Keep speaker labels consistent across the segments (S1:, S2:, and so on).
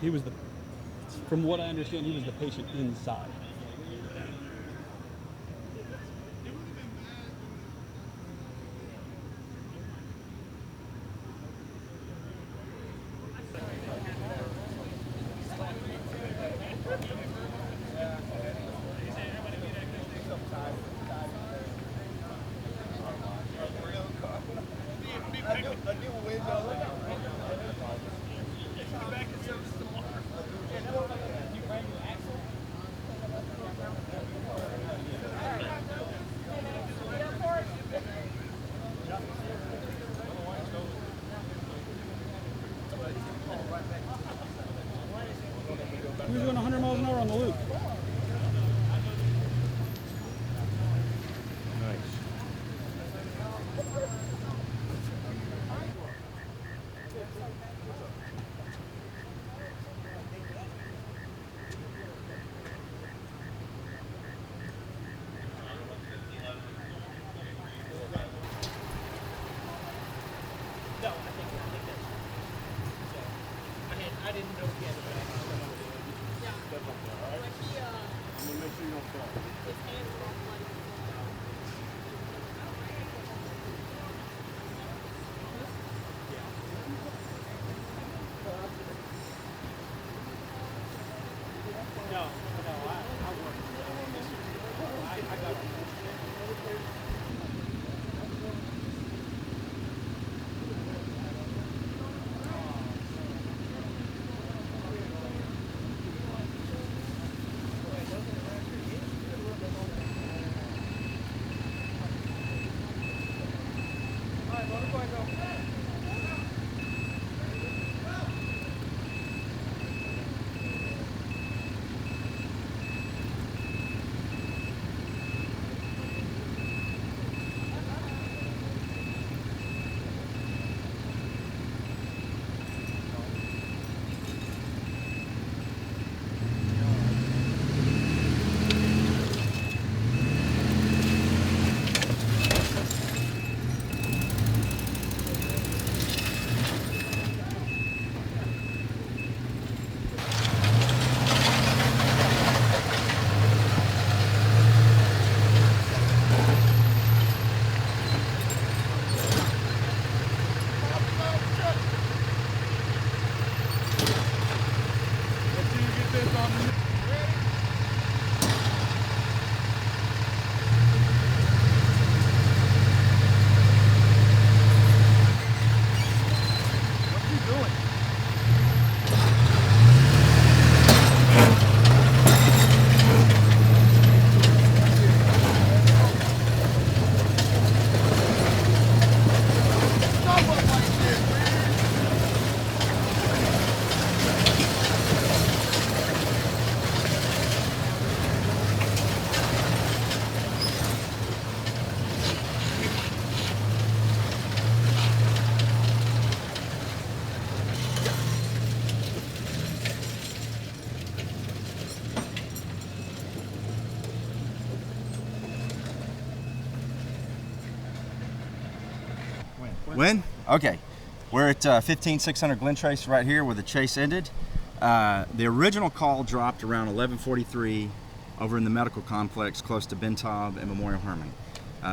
S1: He was the, from what I understand, he was the patient inside. He was going 100 miles an hour on the loop.
S2: I didn't know he had it, but I just went over there. Yeah. Like he, I'm gonna make sure you don't fall. His hands were all bloody. No, I worked. I got it.
S3: When? Okay. We're at 15600 Glen Trace right here where the chase ended. The original call dropped around 11:43 over in the medical complex close to Ben Taub and Memorial Hermann.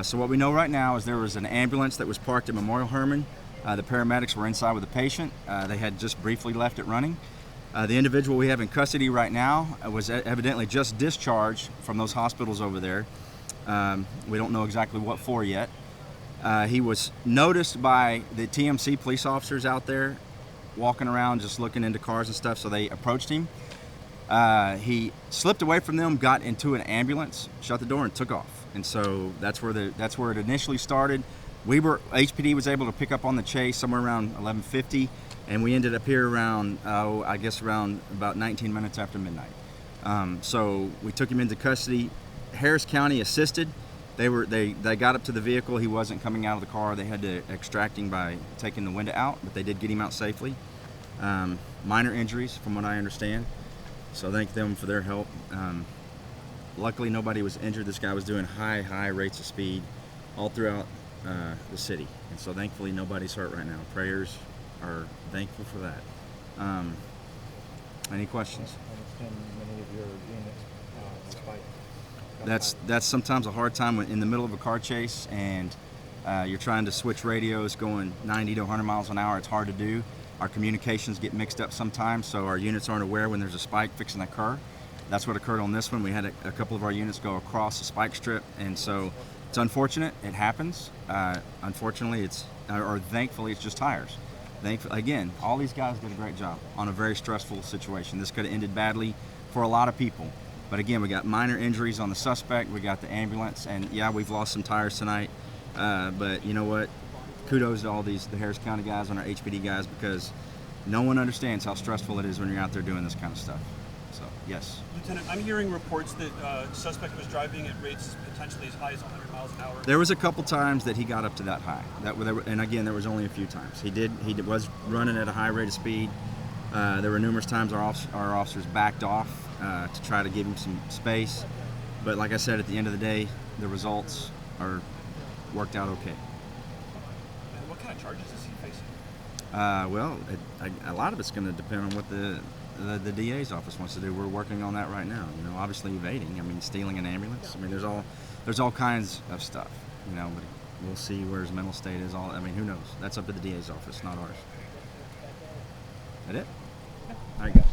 S3: So what we know right now is there was an ambulance that was parked at Memorial Hermann. The paramedics were inside with the patient. They had just briefly left it running. The individual we have in custody right now was evidently just discharged from those hospitals over there. We don't know exactly what for yet. He was noticed by the TMC police officers out there walking around just looking into cars and stuff, so they approached him. He slipped away from them, got into an ambulance, shut the door, and took off. And so that's where it initially started. HPD was able to pick up on the chase somewhere around 11:50, and we ended up here around, I guess around about 19 minutes after midnight. So we took him into custody. Harris County assisted. They got up to the vehicle. He wasn't coming out of the car. They had to extract him by taking the window out, but they did get him out safely. Minor injuries, from what I understand. So thank them for their help. Luckily, nobody was injured. This guy was doing high rates of speed all throughout the city, and so thankfully nobody's hurt right now. Prayers are thankful for that. Any questions?
S4: Understand many of your units spike.
S3: That's sometimes a hard time when in the middle of a car chase and you're trying to switch radios going 90 to 100 miles an hour. It's hard to do. Our communications get mixed up sometimes, so our units aren't aware when there's a spike fixing to occur. That's what occurred on this one. We had a couple of our units go across the spike strip, and so it's unfortunate. It happens. Unfortunately, or thankfully, it's just tires. Again, all these guys did a great job on a very stressful situation. This could have ended badly for a lot of people. But again, we got minor injuries on the suspect. We got the ambulance, and yeah, we've lost some tires tonight. But you know what? Kudos to all the Harris County guys and our HPD guys, because no one understands how stressful it is when you're out there doing this kind of stuff. So, yes.
S1: Lieutenant, I'm hearing reports that suspect was driving at rates potentially as high as 100 miles an hour.
S3: There was a couple times that he got up to that high. And again, there was only a few times. He was running at a high rate of speed. There were numerous times our officers backed off to try to give him some space. But like I said, at the end of the day, the results worked out okay.
S1: And what kind of charges is he facing?
S3: Well, a lot of it's going to depend on what the DA's office wants to do. We're working on that right now. You know, obviously evading. I mean, stealing an ambulance. I mean, there's all kinds of stuff. You know, but we'll see where his mental state is. I mean, who knows? That's up to the DA's office, not ours. That it? All right, guys.